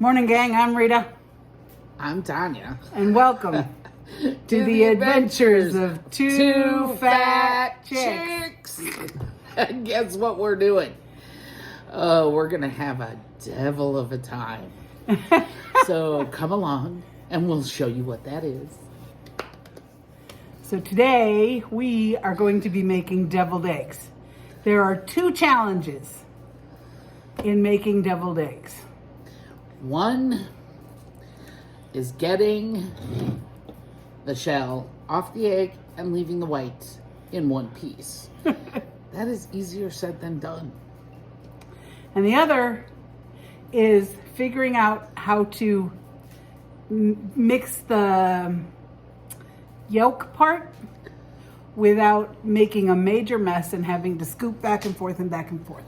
Morning, gang. I'm Rita, I'm Tanya. and welcome to the adventures of two fat chicks. And guess what we're doing? We're going to have a devil of a time. So come along and we'll show you what that is. So today we are going to be making deviled eggs. There are two challenges in making deviled eggs. One is getting the shell off the egg and leaving the white in one piece. That is easier said than done. And the other is figuring out how to mix the yolk part without making a major mess and having to scoop back and forth and back and forth.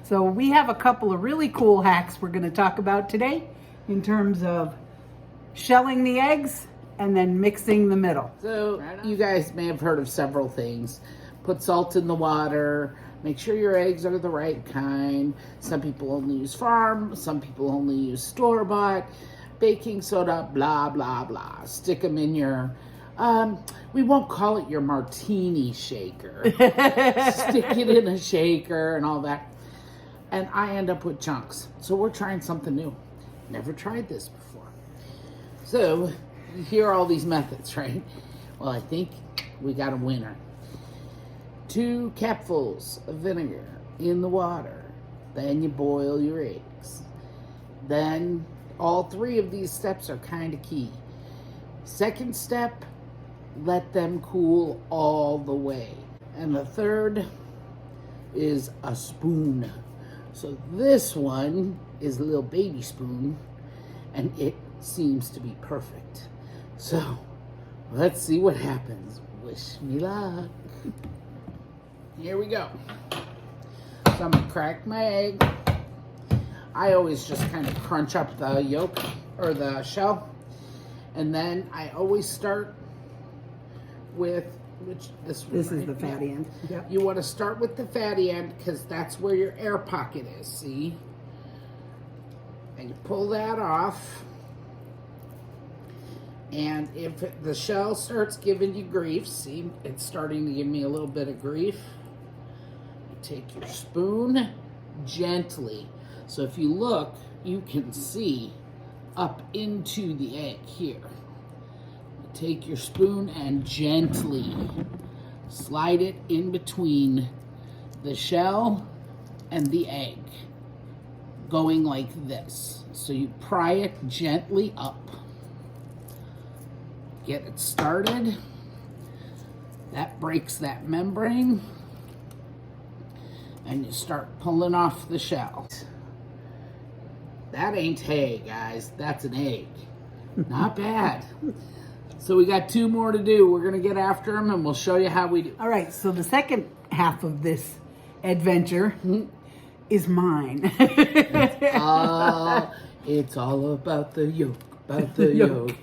So we have a couple of really cool hacks we're going to talk about today in terms of shelling the eggs and then mixing the middle. So you guys may have heard of several things. Put salt in the water. Make sure your eggs are the right kind. Some people only use farm. Some people only use store-bought. Baking soda, blah, blah, blah. Stick them in your... we won't call it your martini shaker. Stick it in a shaker and all that. And I end up with chunks. So we're trying something new. Never tried this before. So you hear all these methods, right? Well, I think we got a winner. 2 capfuls of vinegar in the water. Then you boil your eggs. Then all 3 of these steps are kind of key. Second step, let them cool all the way. And the third is a spoon. So this one is a little baby spoon, and it seems to be perfect. So let's see what happens. Wish me luck. Here we go. So I'm gonna crack my egg. I always just kind of crunch up the yolk or the shell, and then I always start with this Is the fatty end. Yep. You want to start with the fatty end because that's where your air pocket is, see? And you pull that off. And if the shell starts giving you grief, see, it's starting to give me a little bit of grief. You take your spoon gently. So if you look, you can see up into the egg here. You take your spoon and gently slide it in between the shell and the egg, going like this. So you pry it gently up. Get it started. That breaks that membrane. And you start pulling off the shell. That ain't hay, guys. That's an egg. Not bad. So we got 2 more to do. We're going to get after them, and we'll show you how we do. All right, so the second half of this adventure is mine. It's all about the yolk, about the yolk.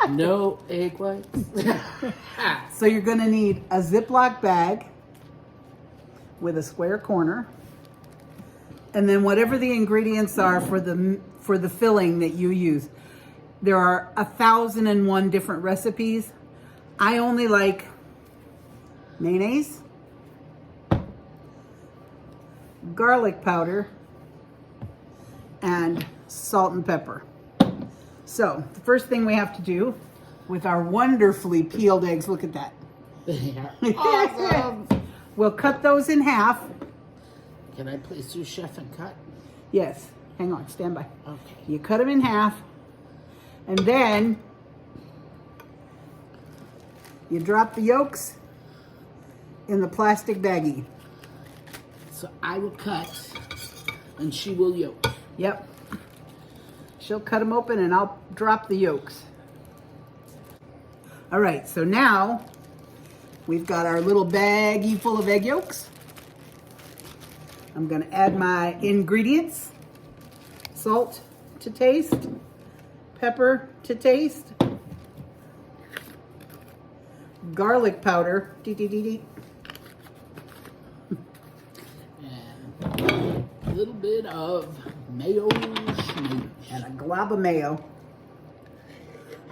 No egg whites. So you're going to need a Ziploc bag with a square corner, and then whatever the ingredients are for the filling that you use. There are 1,001 different recipes. I only like mayonnaise, garlic powder, and salt and pepper. So the first thing we have to do with our wonderfully peeled eggs, look at that. Awesome. We'll cut those in half. Can I please do chef and cut? Yes, hang on, stand by. Okay. You cut them in half, and then you drop the yolks in the plastic baggie. So I will cut, and she will yolk. Yep. She'll cut them open, and I'll drop the yolks. All right, so now we've got our little baggie full of egg yolks. I'm going to add my ingredients. Salt to taste, pepper to taste, garlic powder, and a little bit of mayo schmooze. And a glob of mayo.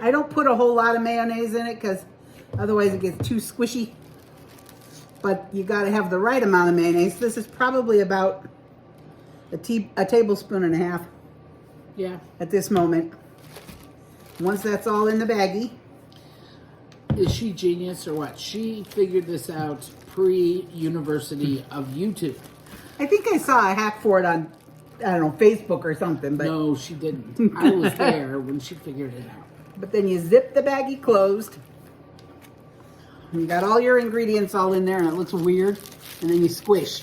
I don't put a whole lot of mayonnaise in it because otherwise it gets too squishy. But you got to have the right amount of mayonnaise. This is probably about a tablespoon and a half Yeah. at this moment. Once that's all in the baggie, Is she genius or what? She figured this out pre-University of YouTube. I think I saw a hack for it on, I don't know, Facebook or something. But No, she didn't. I was there when she figured it out. But then you zip the baggie closed. And you got all your ingredients all in there and it looks weird. And then you squish.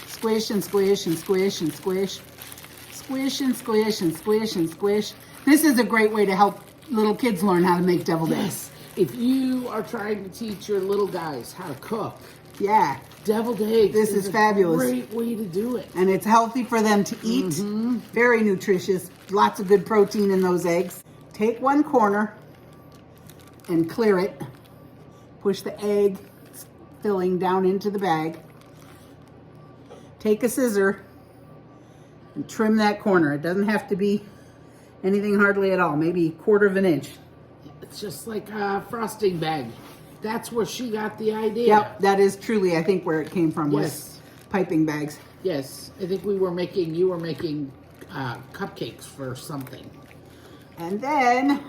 Squish and squish and squish and squish. Squish and squish and squish and squish. This is a great way to help little kids learn how to make deviled eggs. If you are trying to teach your little guys how to cook, Yeah. deviled eggs This is a fabulous. great way to do it. And it's healthy for them to eat. Very nutritious. Lots of good protein in those eggs. Take one corner and clear it. Push the egg filling down into the bag. Take a scissor and trim that corner. It doesn't have to be anything hardly at all. Maybe a quarter of an inch. It's just like a frosting bag. That's where she got the idea. Yep, that is truly, I think, where it came from. Yes. Was piping bags. Yes, I think you were making cupcakes for something. And then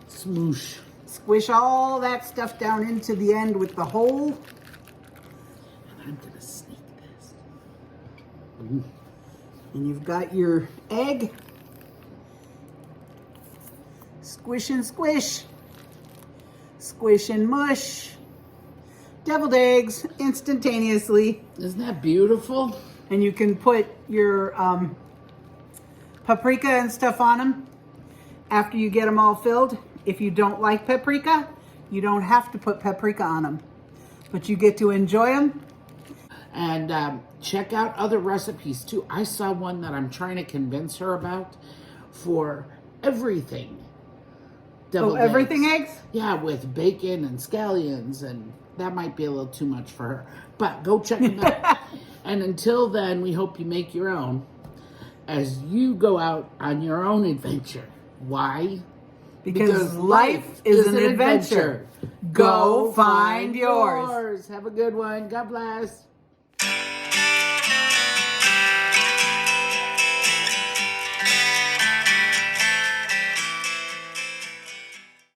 Smoosh. squish all that stuff down into the end with the hole. And I'm gonna sneak this. And you've got your egg. Squish and squish. Squish and mush. Deviled eggs instantaneously. Isn't that beautiful? And you can put your paprika and stuff on them after you get them all filled. If you don't like paprika, you don't have to put paprika on them. But you get to enjoy them. And check out other recipes too. I saw one that I'm trying to convince her about for everything. Deviled Everything eggs? Yeah, with bacon and scallions, and that might be a little too much for her. But go check them out. And until then, we hope you make your own as you go out on your own adventure. Why? Because life is an adventure. Go find yours. Have a good one. God bless.